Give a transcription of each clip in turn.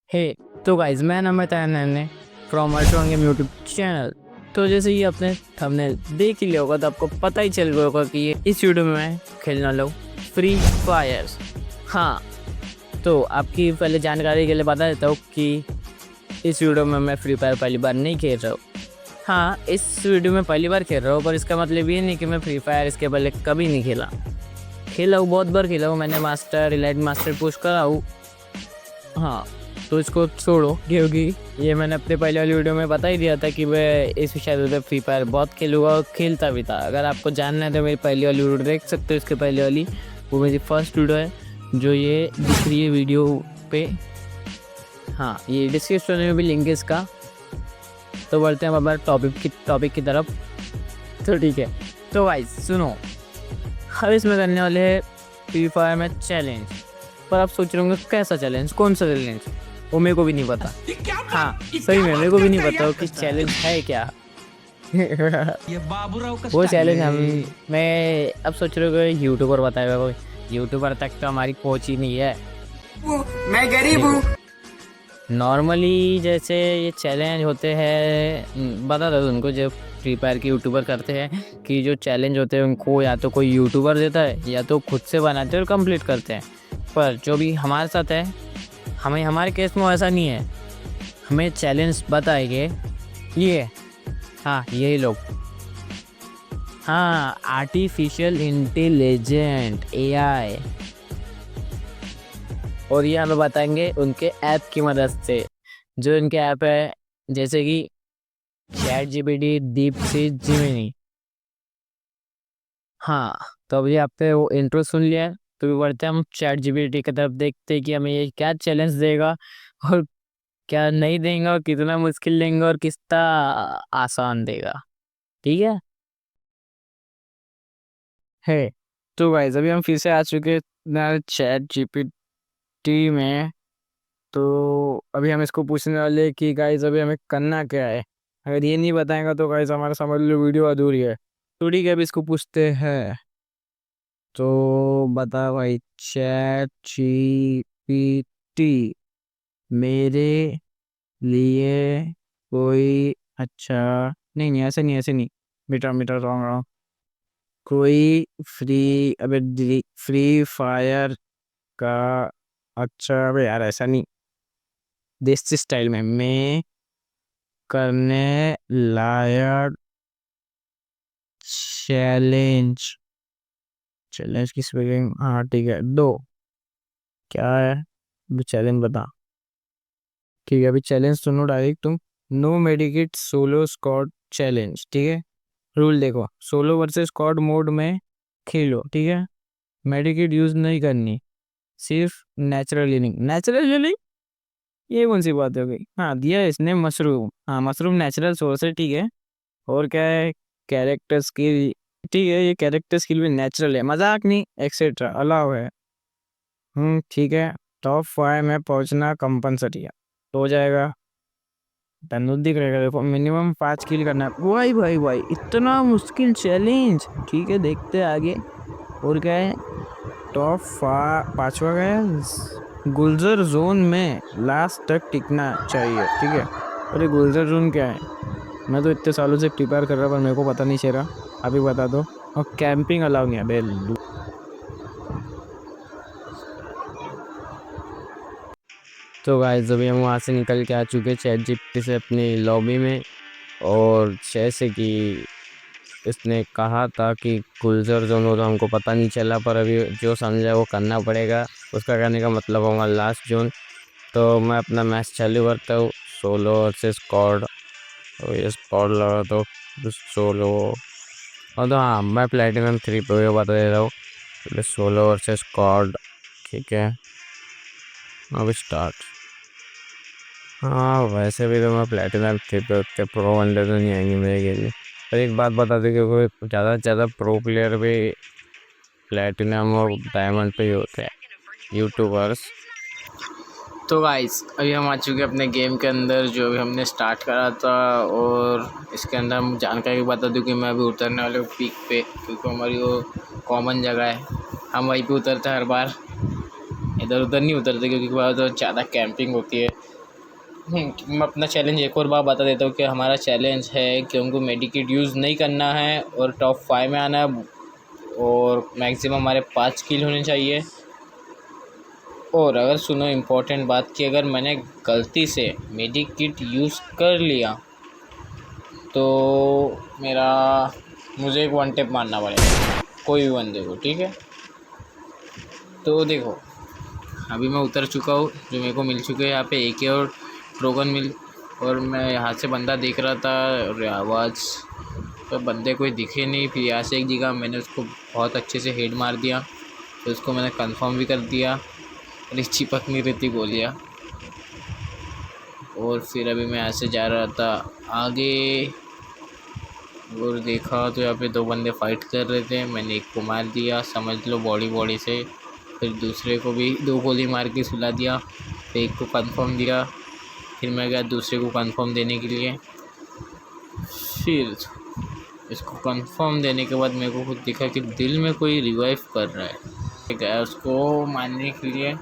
हे तो गाइज मैं Namit Naine from Ultron game YouTube channel. तो जैसे ये अपने थंबनेल देख ही लिया होगा तो आपको पता ही चल गया होगा कि ये इस वीडियो में मैं खेलने लो फ्री फायर। हाँ, तो आपकी पहले जानकारी के लिए बता देता हूँ कि इस वीडियो में मैं फ्री फायर पहली बार नहीं खेल रहा हूँ। हाँ, इस वीडियो में पहली बार खेल रहा हूँ, पर इसका मतलब ये नहीं कि मैं फ्री फायर इसके पहले कभी नहीं खेला हूँ। बहुत बार खेला हूँ मैंने, मास्टर इलाइट मास्टर पुश करा हूँ। हाँ, तो इसको छोड़ो क्योंकि ये मैंने अपने पहले वाली वीडियो में बता ही दिया था कि मैं इस शायद में फ्री फायर बहुत खेलूँगा और खेलता भी था। अगर आपको जानना है तो मेरी पहली वाली वीडियो देख सकते हो। इसके पहले वाली वो मेरी फर्स्ट वीडियो है जो ये दिख रही है वीडियो पे। हाँ, ये डिस्क्रिप्शन में भी लिंक है इसका। तो बढ़ते हैं हमारे टॉपिक की तरफ। तो ठीक है, तो भाई सुनो, हम इसमें करने वाले हैं फ्री फायर में चैलेंज। पर आप सोच रहे होंगे कैसा चैलेंज, कौन सा चैलेंज, वो मेरे को भी नहीं पता। हाँ, सही में मेरे को भी नहीं पता कि चैलेंज है क्या। ये बाबूराव का वो स्टाइल चैलेंज है। मैं अब सोच रहा हूँ यूट्यूबर बताएगा कोई। यूट्यूबर तक तो हमारी पहुँच ही नहीं है। मैं गरीब हूँ। नॉर्मली जैसे ये चैलेंज होते हैं, बता दो उनको जो फ्री फायर के यूट्यूबर करते हैं कि जो चैलेंज होते हैं उनको या तो कोई यूट्यूबर देता है या तो खुद से बनाते हैं और कंप्लीट करते हैं। पर जो भी हमारे साथ है, हमारे केस में ऐसा नहीं है। हमें चैलेंज बताएंगे ये, हाँ यही लोग, हाँ आर्टिफिशियल इंटेलिजेंट AI। और ये हमें बताएंगे उनके ऐप की मदद से। जो इनके ऐप है जैसे कि ChatGPT, DeepSeek, Gemini। हाँ, तो अभी आपने वो इंट्रो सुन लिया है, तो भी बढ़ते हैं हम ChatGPT की तरफ, देखते हैं कि हमें ये क्या चैलेंज देगा और क्या नहीं देगा, और कितना मुश्किल देंगे और कितना आसान देगा। ठीक है। तो गाइस अभी हम फिर से आ चुके हैं ChatGPT में। तो अभी हम इसको पूछने वाले हैं कि गाइस अभी हमें करना क्या है। अगर ये नहीं बताएगा तो गाइस हमारा समझ लो वीडियो अधूरी है। तो ठीक है, अभी इसको पूछते हैं। तो बता भाई, ChatGPT मेरे लिए कोई अच्छा, नहीं नहीं ऐसे नहीं, ऐसे नहीं, मीटर मीटर रॉन्ग रॉन्ग, कोई फ्री फायर का अच्छा, अबे यार ऐसा नहीं, देसी स्टाइल में मैं करने लायक चैलेंज। चैलेंज की स्पेलिंग, हाँ ठीक है, दो क्या है चैलेंज बता। ठीक है, अभी चैलेंज सुनो डायरेक्ट तुम। No medkit solo squad challenge. ठीक है, रूल देखो, सोलो वर्सेस स्क्वाड मोड में खेलो। ठीक है, मेडिकेट यूज नहीं करनी, सिर्फ नेचुरल हीलिंग। नेचुरल हीलिंग ये कौन सी बात हो गई। हाँ, दिया है इसने मशरूम। हाँ, मशरूम नेचुरल सोर्स है। ठीक है, और क्या है, कैरेक्टर स्किल। ठीक है, ये कैरेक्टर स्किल भी नेचुरल है, मजाक नहीं, एक्सेट्रा अलाउ है। ठीक है, टॉप 5 में पहुंचना कंपलसरी है, तो हो जाएगा। धनुष दिख रहेगा, देखो मिनिमम 5 किल करना है। भाई भाई भाई, इतना मुश्किल चैलेंज। ठीक है, देखते हैं आगे और क्या है। टॉप 5वां गया, गुलजर जोन में लास्ट तक टिकना चाहिए। ठीक है, अरे गुलजर जोन क्या है, मैं तो इतने सालों से प्रिपेयर कर रहा पर मेरे को पता नहीं चल रहा, अभी बता दो। और कैंपिंग अलाउ नहीं है बेल। तो गाइस अभी हम वहाँ से निकल के आ चुके ChatGPT से अपनी लॉबी में। और जैसे कि इसने कहा था कि गुलजर जोन हो, तो हमको पता नहीं चला, पर अभी जो समझा वो करना पड़ेगा। उसका कहने का मतलब होगा लास्ट जोन। तो मैं अपना मैच चालू करता हूँ, सोलो वर्सेस स्क्वाड। तो ये स्क्वाड लगा तो सोलो, और तो हाँ मैं प्लेटिनम 3 पे बता दे रहा हूँ। सोलो वर्सेस स्क्वाड, ठीक है, अब स्टार्ट। हाँ वैसे भी तो मैं प्लेटिनम 3 पे उतने प्रो वनडे तो नहीं आएंगे मेरे गेम में। पर एक बात बता दें, क्योंकि ज़्यादा से ज़्यादा प्रो प्लेयर भी प्लेटिनम और डायमंड पे ही होते हैं, यूट्यूबर्स। तो गाइस अभी हम आ चुके हैं अपने गेम के अंदर, जो भी हमने स्टार्ट करा था। और इसके अंदर हम जानकारी बता दूं कि मैं अभी उतरने वाले हूँ पीक पे, क्योंकि हमारी वो कॉमन जगह है, हम वहीं पे उतरते हैं हर बार। इधर उधर नहीं उतरते क्योंकि बहुत ज़्यादा कैंपिंग होती है। मैं अपना चैलेंज एक और बार बता देता हूँ कि हमारा चैलेंज है कि हमको मेडिकेट यूज़ नहीं करना है और टॉप 5 में आना है और मैक्सिमम हमारे 5 किल होने चाहिए। और अगर सुनो इम्पोर्टेंट बात कि अगर मैंने गलती से मेडिकेट यूज़ कर लिया तो मुझे एक वन टेप मारना पड़ेगा कोई भी बंदे को, ठीक है। तो देखो अभी मैं उतर चुका हूँ, जो मेरे को मिल चुके हैं यहाँ पे AK और ट्रोगन मिल, और मैं यहाँ से बंदा देख रहा था और आवाज़ तो बंदे कोई दिखे नहीं। फिर यहाँ से एक जगह मैंने उसको बहुत अच्छे से हेड मार दिया, तो उसको मैंने कंफर्म भी कर दिया और चिपक नहीं रहती गोलियाँ। और फिर अभी मैं यहाँ से जा रहा था आगे और देखा तो यहाँ पे 2 बंदे फाइट कर रहे थे। मैंने एक को मार दिया समझ लो बॉडी से, फिर दूसरे को भी 2 गोली मार के सुला दिया, फिर एक को कंफर्म दिया, फिर मैं गया दूसरे को कंफर्म देने के लिए। फिर इसको कंफर्म देने के बाद मेरे को खुद दिखा कि दिल में कोई रिवाइव कर रहा है, गया उसको मारने के लिए।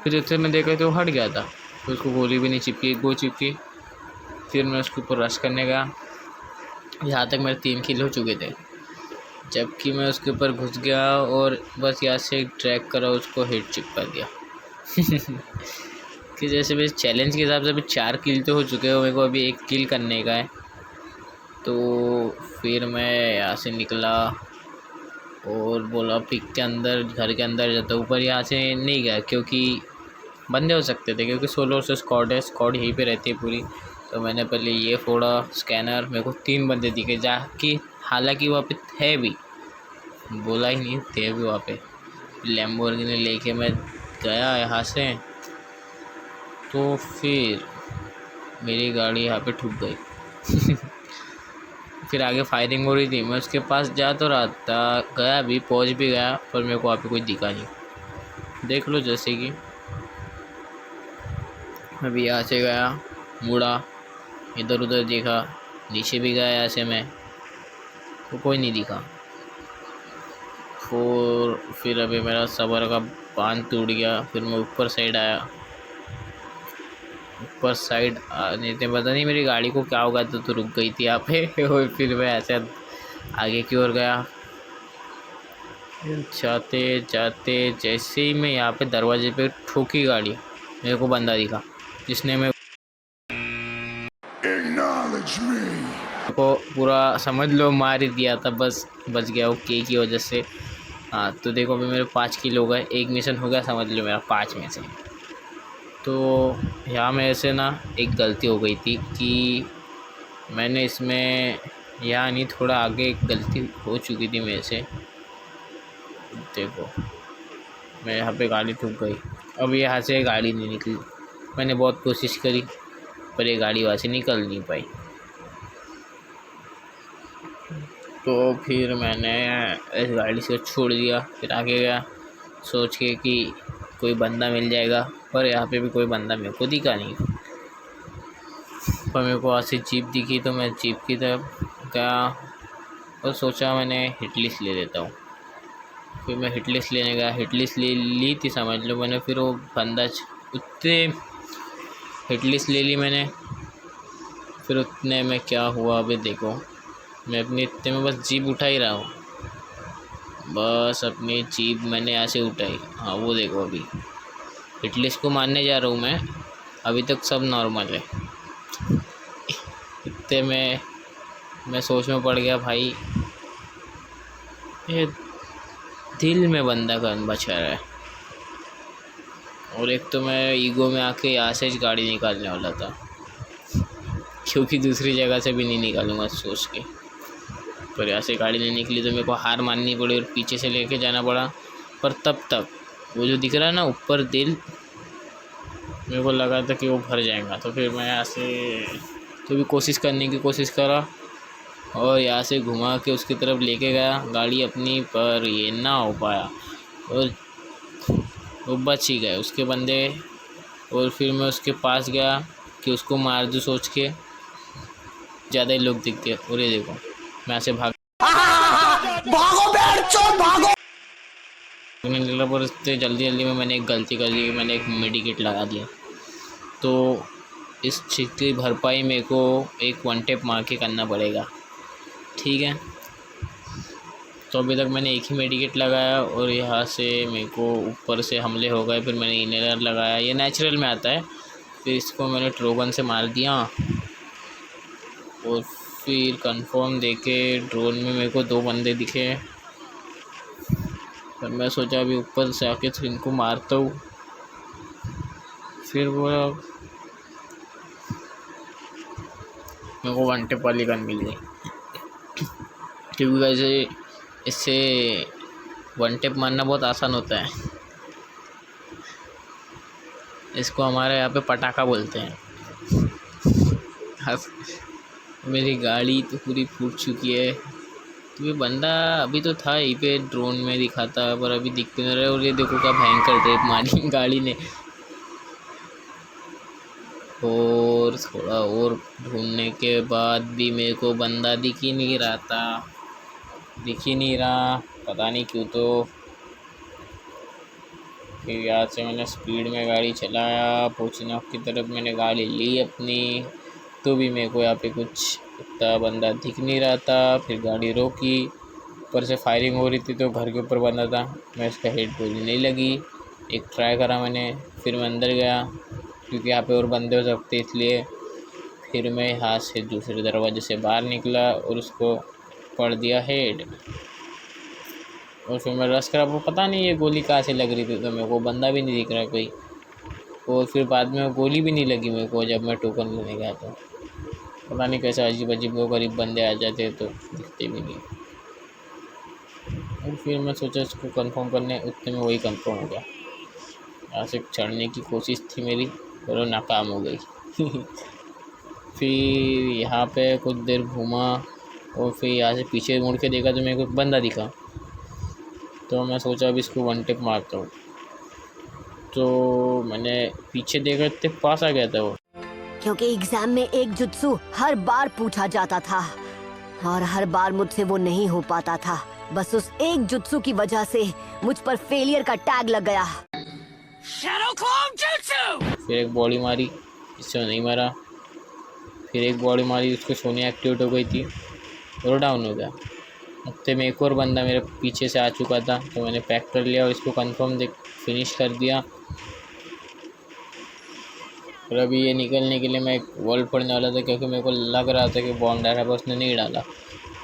फिर जैसे मैं देखा तो हट गया था, तो उसको गोली भी नहीं चिपकी, एक गो चिपकी। फिर मैं उसके ऊपर रश करने गया, यहाँ तक मेरे 3 किल हो चुके थे, जबकि मैं उसके ऊपर घुस गया और बस यहाँ से ट्रैक करा उसको हेड चिपका दिया। कि जैसे मेरे चैलेंज के हिसाब से अभी 4 किल तो हो चुके हैं, मेरे को अभी 1 किल करने का है। तो फिर मैं यहाँ से निकला और बोला पिक के अंदर घर के अंदर जाता, ऊपर यहाँ से नहीं गया क्योंकि बंदे हो सकते थे, क्योंकि सोलो से स्क्वाड है, स्क्वाड यहीं पे रहती है पूरी। तो मैंने पहले ये फोड़ा स्कैनर, मेरे को 3 बंदे दिखे जाके, हालांकि वहाँ पे थे भी, बोला ही नहीं थे भी वहाँ पे। लैम्बोर्गिनी लेके मैं गया यहाँ से, तो फिर मेरी गाड़ी यहाँ पे ठुक गई। फिर आगे फायरिंग हो रही थी, मैं उसके पास जा तो रहा था, गया भी, पहुँच भी गया, पर मेरे को वहाँ पे कोई दिखा नहीं। देख लो जैसे कि अभी यहाँ से गया, मुड़ा, इधर उधर देखा, नीचे भी गया यहाँ से मैं, तो कोई नहीं दिखा। फिर अभी मेरा सबर का बांध टूट गया। फिर मैं ऊपर साइड आया, ऊपर साइड आने से पता नहीं मेरी गाड़ी को क्या होगा, तो रुक गई थी यहाँ पे। और फिर मैं ऐसे आगे की ओर गया, जाते जाते जैसे ही मैं यहाँ पे दरवाजे पे ठोकी गाड़ी, मेरे को बंदा दिखा जिसने मेरे को पूरा समझ लो मार ही दिया था, बस बच गया ओके की वजह से। हाँ तो देखो अभी मेरे 5 किल हो गए, 1 मिशन हो गया समझ लो मेरा 5 में से। तो यहाँ मेरे से ना एक गलती हो गई थी कि मैंने इसमें यहाँ नहीं, थोड़ा आगे एक गलती हो चुकी थी मेरे से। देखो मैं यहाँ पे गाड़ी ठुक गई, अब यहाँ से गाड़ी नहीं निकली। मैंने बहुत कोशिश करी पर ये गाड़ी वहाँ से निकल नहीं पाई। तो फिर मैंने इस गाड़ी से छोड़ दिया, फिर आगे गया सोच के कि कोई बंदा मिल जाएगा, पर यहाँ पे भी कोई बंदा मेरे को दिखा नहीं। पर मेरे को वहाँ से जीप दिखी, तो मैं जीप की तरफ गया और सोचा मैंने हिटलिस्ट ले लेता हूँ। फिर मैं हिटलिस्ट लेने गया, हिटलिस्ट ले ली थी समझ लो मैंने। फिर वो बंदा उतने हिटलिस्ट ले ली मैंने। फिर उतने में क्या हुआ अभी देखो, मैं अपनी इतने में बस जीप उठा ही रहा हूँ, बस अपनी जीप मैंने यहाँ से उठाई। हाँ वो देखो अभी हिटलिस्ट को मारने जा रहा हूँ मैं, अभी तक सब नॉर्मल है। इतने में मैं सोच में पड़ गया, भाई ये दिल में बंदा कौन बचा रहा है। और एक तो मैं ईगो में आके यहाँ से गाड़ी निकालने वाला था, क्योंकि दूसरी जगह से भी नहीं निकालूंगा सोच के। पर यहाँ से गाड़ी नहीं निकली तो मेरे को हार माननी पड़ी और पीछे से लेके जाना पड़ा। पर तब तक वो जो दिख रहा है ना ऊपर दिल, मेरे को लगा था कि वो भर जाएगा। तो फिर मैं यहाँ से तो भी कोशिश करने की कोशिश करा और यहाँ से घुमा के उसकी तरफ लेके गया गाड़ी अपनी, पर ये ना हो पाया और वो बच ही गए उसके बंदे। और फिर मैं उसके पास गया कि उसको मार दूँ सोच के, ज़्यादा ही लोग दिख गए। और ये देखो मैं ऐसे भागो निकला, पर जल्दी में मैंने एक गलती कर दी, मैंने एक मेडिकेट लगा दिया। तो इस चीज़ की भरपाई मेरे को एक वन टेप मार के करना पड़ेगा, ठीक है। तो अभी तक मैंने एक ही मेडिकेट लगाया और यहाँ से मेरे को ऊपर से हमले हो गए। फिर मैंने इनहेलर लगाया, ये नेचुरल में आता है। फिर इसको मैंने ट्रोगन से मार दिया और फिर कंफर्म देके ड्रोन में मेरे को 2 बंदे दिखे। पर मैं सोचा अभी ऊपर से आके तो इनको मारता हूँ। फिर वो मेरे को वन टेप वाली गन मिल गई, क्योंकि वैसे इससे वन टेप मारना बहुत आसान होता है। इसको हमारे यहाँ पे पटाखा बोलते हैं। मेरी गाड़ी तो पूरी फूट चुकी है। तो ये बंदा अभी तो था यहीं पे ड्रोन में दिखा था, पर अभी दिख भी नहीं रहा है। और ये देखो क्या भयंकर ड्रेप मारी गाड़ी ने। और थोड़ा और ढूंढने के बाद भी मेरे को बंदा दिख ही नहीं रहा, पता नहीं क्यों। तो फिर यहाँ से मैंने स्पीड में गाड़ी चलाया, पोचनाक की तरफ मैंने गाड़ी ली अपनी। तो भी मेरे को यहाँ पे कुछ उतना बंदा दिख नहीं रहा था। फिर गाड़ी रोकी, ऊपर से फायरिंग हो रही थी तो घर के ऊपर बंदा था। मैं इसका हेड गोली नहीं लगी, एक ट्राई करा मैंने। फिर मैं अंदर गया क्योंकि यहाँ पे और बंदे हो सकते इसलिए। फिर मैं यहाँ से दूसरे दरवाजे से बाहर निकला और उसको पड़ दिया हेड। और फिर मैं रश करा, वो पता नहीं ये गोली कहाँ से लग रही थी, तो मेरे को बंदा भी नहीं दिख रहा कोई। और फिर बाद में गोली भी नहीं लगी मेरे को जब मैं टोकन लेने गया। तो पता नहीं कैसे अजीब अजीब वो गरीब बंदे आ जाते तो दिखते भी नहीं। और फिर मैं सोचा इसको कंफर्म करने, उतने में वही कंफर्म हो गया। यहाँ से चढ़ने की कोशिश थी मेरी पर वो नाकाम हो गई। फिर यहाँ पे कुछ देर घूमा और फिर यहाँ से पीछे मुड़ के देखा तो मेरे को बंदा दिखा। तो मैं सोचा अब इसको वन टेप मारता हूँ। तो मैंने पीछे देखा, इतने पास आ गया था वो। क्योंकि एग्जाम में एक जुत्सु हर बार पूछा जाता था और हर बार मुझसे वो नहीं हो पाता था। बस उस एक जुत्सु की वजह से मुझ पर फेलियर का टैग लग गया। फिर एक बॉडी मारी, इससे नहीं मारा। फिर एक बॉडी मारी, उसको सोनी एक्टिवेट हो गई थी और डाउन हो गया। हफ्ते में एक और बंदा मेरे पीछे से आ चुका था, तो मैंने पैक कर लिया और इसको कंफर्म फिनिश कर दिया। और अभी ये निकलने के लिए मैं एक वॉल पढ़ने वाला था, क्योंकि मेरे को लग रहा था कि बॉम्ब डाला पर उसने नहीं डाला।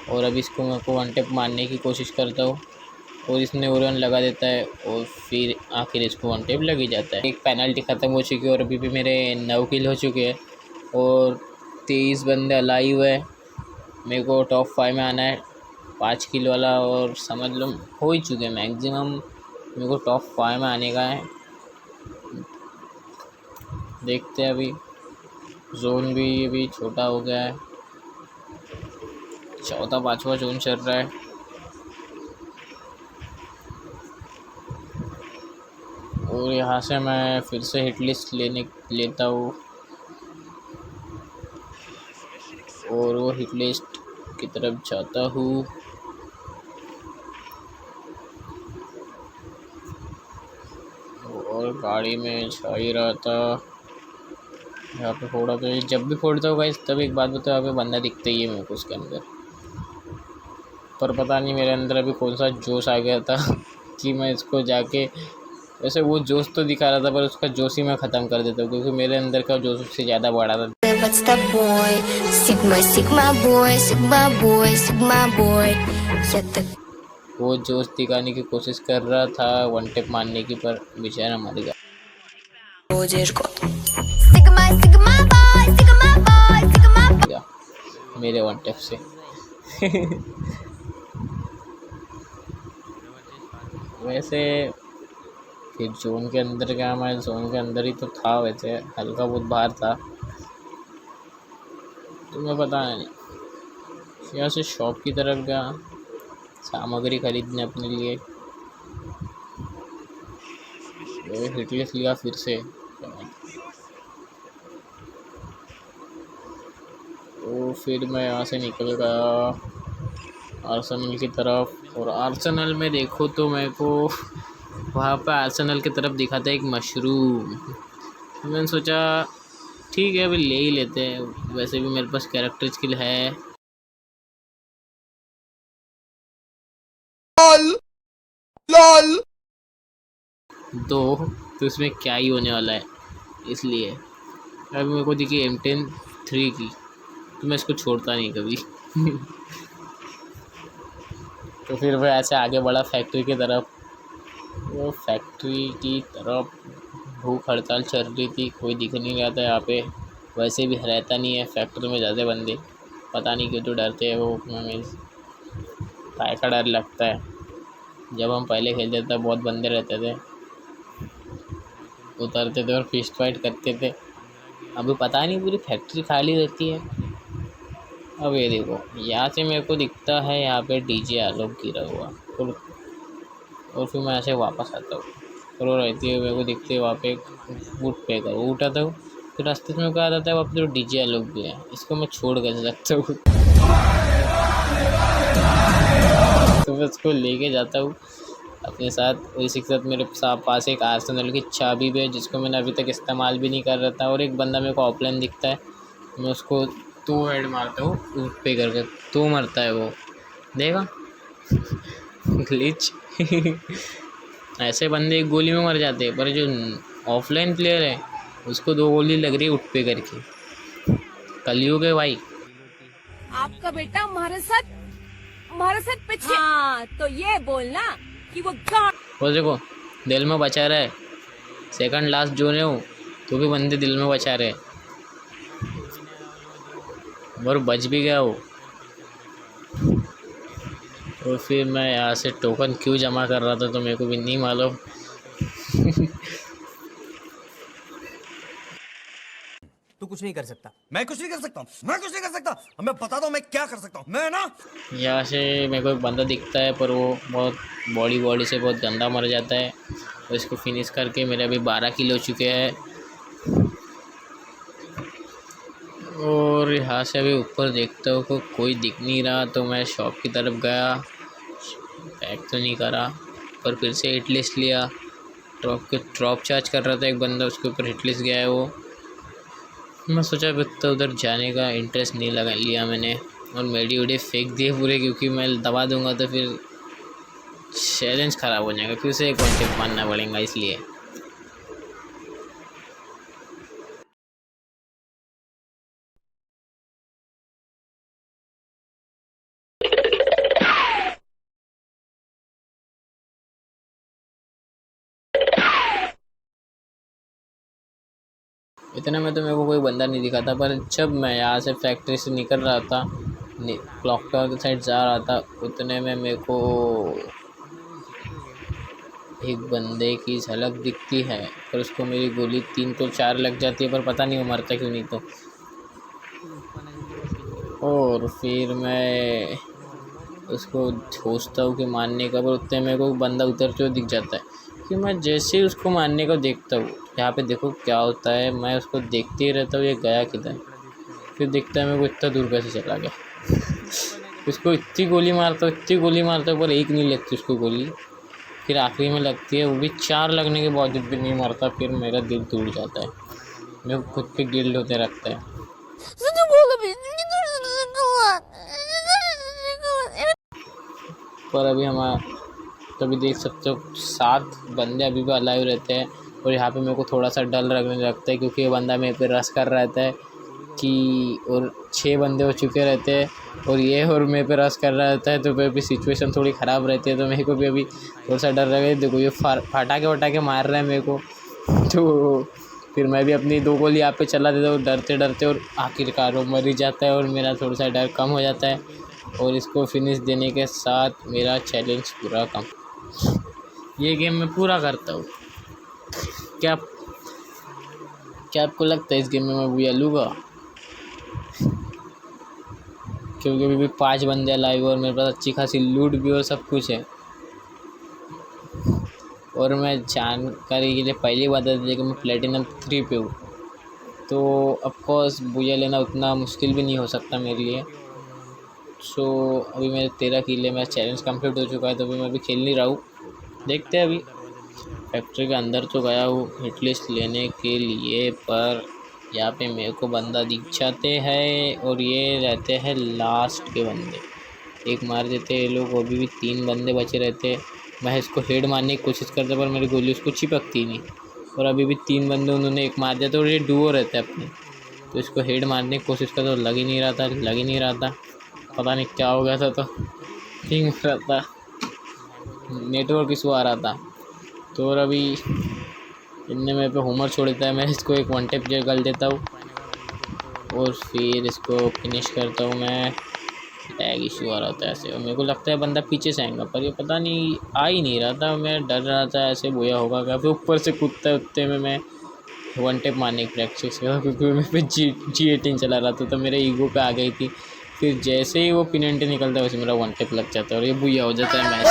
और अभी इसको मेरे को वन टेप मारने की कोशिश करता हूँ और इसने ओरियन लगा देता है और फिर आखिर इसको वन टेप लग ही जाता है। एक पेनल्टी ख़त्म हो चुकी है और अभी भी मेरे 9 किल हो चुके हैं और 23 बंदे अलाइव है। मेरे को टॉप 5 में आना है 5 किल वाला, और समझ लो हो ही चुके हैं मैक्सिमम। मेरे को टॉप 5 में आने का है। देखते हैं, अभी जोन भी अभी छोटा हो गया है, 4था-5वां जोन चल रहा है। और यहाँ से मैं फिर से हिट लिस्ट लेता हूँ और वो हिट लिस्ट की तरफ जाता हूँ। और गाड़ी में जा ही रहा था, यहाँ पे फोड़ा। तो जब भी फोड़ता हूँ गाइस, तब एक बात बताओ, यहाँ पे बंदा दिखता ही है मेरे को उसके अंदर। पर पता नहीं मेरे अंदर अभी कौन सा जोश आ गया था कि मैं इसको जाके, वैसे वो जोश तो दिखा रहा था पर उसका जोश ही मैं ख़त्म कर देता हूँ, क्योंकि मेरे अंदर का जोश उससे ज़्यादा बढ़ा था। What's the boy? Sigma, Sigma boy, Sigma boy, Sigma boy. वो जोश दिखाने की कोशिश कर रहा था वन टेप मारने की, पर बेचारा मर गया Sigma, Sigma boy, Sigma boy, Sigma. मेरे वन टेप से। वैसे फिर जोन के अंदर गया मैं, जोन के अंदर ही तो था, वैसे हल्का बहुत बाहर था, तुम्हें पता नहीं। यहाँ से शॉप की तरफ गया सामग्री खरीदने अपने लिए, हिटलिस्ट लिया फिर से। तो फिर मैं यहाँ से निकल गया आर्सेनल की तरफ। और आर्सेनल में देखो तो मेरे को वहाँ पर आर्सेनल की तरफ दिखा था एक मशरूम। मैंने सोचा ठीक है, अभी ले ही लेते हैं, वैसे भी मेरे पास कैरेक्टर स्किल है। तो इसमें क्या ही होने वाला है, इसलिए अभी मेरे को दिखी M10 3 की, तो मैं इसको छोड़ता नहीं कभी। तो फिर वो ऐसे आगे बढ़ा फैक्ट्री की तरफ। वो फैक्ट्री की तरफ भूख हड़ताल चल रही थी, कोई दिख नहीं रहा था यहाँ पे, वैसे भी रहता नहीं है फैक्ट्री में ज़्यादा बंदे, पता नहीं क्यों तो डरते हैं वो। हमें काय का डर लगता है, जब हम पहले खेलते थे बहुत बंदे रहते थे, उतरते थे और फिस्ट फाइट करते थे। अभी पता नहीं पूरी फैक्ट्री खाली रहती है। अब ये देखो, यहाँ से मेरे को दिखता है यहाँ पे डीजे आलोक गिरा हुआ, और फिर मैं ऐसे वापस आता हूँ, और वो रहती है मेरे को दिखते है वहाँ पे वुड पे कर, वो उठाता हूँ, फिर रास्ते में मेरे को आ जाता है वहाँ पे जो डीजे आलोक भी है, इसको मैं छोड़ कैसे सकता हूँ। तो मैं उसको लेके जाता हूँ अपने साथ, और इसी के साथ मेरे पास एक आर्सेनल की चाबी भी है जिसको मैंने अभी तक इस्तेमाल भी नहीं कर रहा था, और एक बंदा मेरे को ऑफलाइन दिखता है, मैं उसको तो हेड मारता हूँ ऊट पे करके, तो मरता है वो, देखा ग्लिच। ऐसे बंदे एक गोली में मर जाते हैं, पर जो ऑफलाइन प्लेयर है उसको 2 गोली लग रही है उठ पे करके। कलयुग है भाई। आपका बेटा हमारे साथ पीछे। हाँ तो ये बोलना कि वो वो देखो दिल में बचा रहा है, सेकंड लास्ट जोन है वो, तो भी बंदे दिल में बचा रहे, और बच भी गया वो। और फिर मैं यहाँ से टोकन क्यों जमा कर रहा था तो मेरे को भी नहीं मालूम। तू कुछ नहीं कर सकता, मैं कुछ नहीं कर सकता, मैं कुछ नहीं कर सकता, मैं बताता हूँ मैं क्या कर सकता हूँ, मैं ना। यहाँ से मेरे को एक बंदा दिखता है, पर वो बहुत बॉडी से बहुत गंदा मर जाता है, और इसको फिनिश करके मेरे अभी 12 किल हो चुके हैं। और यहाँ से अभी ऊपर देखता हूँ को कोई दिख नहीं रहा, तो मैं शॉप की तरफ गया, पैक तो नहीं करा, पर फिर से हिट लिस्ट लिया, ड्रॉप चार्ज कर रहा था एक बंदा, उसके ऊपर हिट लिस्ट गया है वो। मैं सोचा तो उधर जाने का इंटरेस्ट नहीं लगा लिया मैंने, और मेडी उडी फेंक दिए पूरे, क्योंकि मैं दबा दूंगा तो फिर चैलेंज ख़राब हो जाएगा, फिर से एक वन टिप मारना पड़ेगा, इसलिए। इतने में तो मेरे को कोई बंदा नहीं दिखा था, पर जब मैं यहाँ से फैक्ट्री से निकल रहा था, क्लॉक टावर की साइड जा रहा था, उतने में मेरे को एक बंदे की झलक दिखती है, पर उसको मेरी गोली 3 तो 4 लग जाती है, पर पता नहीं वो मरता क्यों नहीं। तो और फिर मैं उसको सोचता हूँ कि मारने का, पर उतने मेरे को बंदा उतरते हुए दिख जाता है, कि मैं जैसे ही उसको मारने का देखता हूँ, यहाँ पे देखो क्या होता है, मैं उसको देखते ही रहता हूँ ये गया किधर, फिर दिखता है मेरे को इतना दूर कैसे चला गया। उसको इतनी गोली मारता हूँ पर एक नहीं लगती उसको गोली, फिर आखिरी में लगती है, वो भी 4 लगने के बावजूद भी नहीं मरता, फिर मेरा दिल टूट जाता है, मेरे को खुद पे गिल्ट होते रखता है। पर अभी तभी देख सकते हो 7 बंदे अभी भी अलाइव रहते हैं, और यहाँ पे मेरे को थोड़ा सा डर लगने लगता है, क्योंकि ये बंदा मेरे पे रश कर रहता है कि, और 6 बंदे हो चुके रहते हैं, और ये और मेरे पे रश कर रहा रहता है, तो फिर भी सिचुएशन थोड़ी ख़राब रहती है, तो मेरे को भी अभी थोड़ा सा डर लगे। देखो ये फटाके मार रहा है मेरे को, तो फिर मैं भी अपनी 2 गोली यहाँ पे चला देता हूँ डरते डरते, और आखिरकार वो मर ही जाता है, और मेरा थोड़ा सा डर कम हो जाता है, और इसको फिनिश देने के साथ मेरा चैलेंज पूरा कम, ये गेम मैं पूरा करता हूँ। क्या आपको लगता है इस गेम में मैं बुया लूँगा? क्योंकि अभी भी 5 बंदे अलाइव, और मेरे पास अच्छी खासी लूट भी और सब कुछ है। और मैं जानकारी के लिए पहली बात है कि मैं प्लेटिनम 3 पे हूँ, तो ऑफकोर्स बुया लेना उतना मुश्किल भी नहीं हो सकता मेरे लिए। सो अभी मेरे 13 किले, मेरा चैलेंज कंप्लीट हो चुका है, तो अभी मैं अभी खेल नहीं रहा हूँ, देखते हैं। अभी फैक्ट्री के अंदर तो गया हूँ हिट लिस्ट लेने के लिए, पर यहाँ पे मेरे को बंदा दिख जाते हैं और ये रहते हैं लास्ट के बंदे। एक मार देते ये लोग, अभी भी 3 बंदे बचे रहते। मैं इसको हेड मारने की कोशिश करता पर मेरी गोली उसको चिपकती नहीं, और अभी भी 3 बंदे उन्होंने एक मार दिया। तो ये डुओ रहते हैं अपने, तो इसको हेड मारने की कोशिश करता तो लग ही नहीं रहा था, पता नहीं क्या हो गया था। तो पिंग हो रहा था, नेटवर्क इशू आ रहा था। तो और अभी इनने मेरे पे होमर छोड़ देता है। मैं इसको एक 1 टैप कर देता हूँ और फिर इसको फिनिश करता हूँ मैं। टैग इशू आ रहा था ऐसे, और मेरे को लगता है बंदा पीछे से आएगा, पर ये पता नहीं आ ही नहीं रहा था। मैं डर रहा था ऐसे बोया होगा क्या, फिर ऊपर से कूदते उतने में मैं 1 टैप मारने की प्रैक्टिस कर, क्योंकि मैं पे G18 चला रहा था, तो मेरे ईगो पे आ गई थी। फिर जैसे ही वो पिनल्टी निकलता है वैसे मेरा 1 टैप लग जाता है और ये बुया हो जाता है मैच।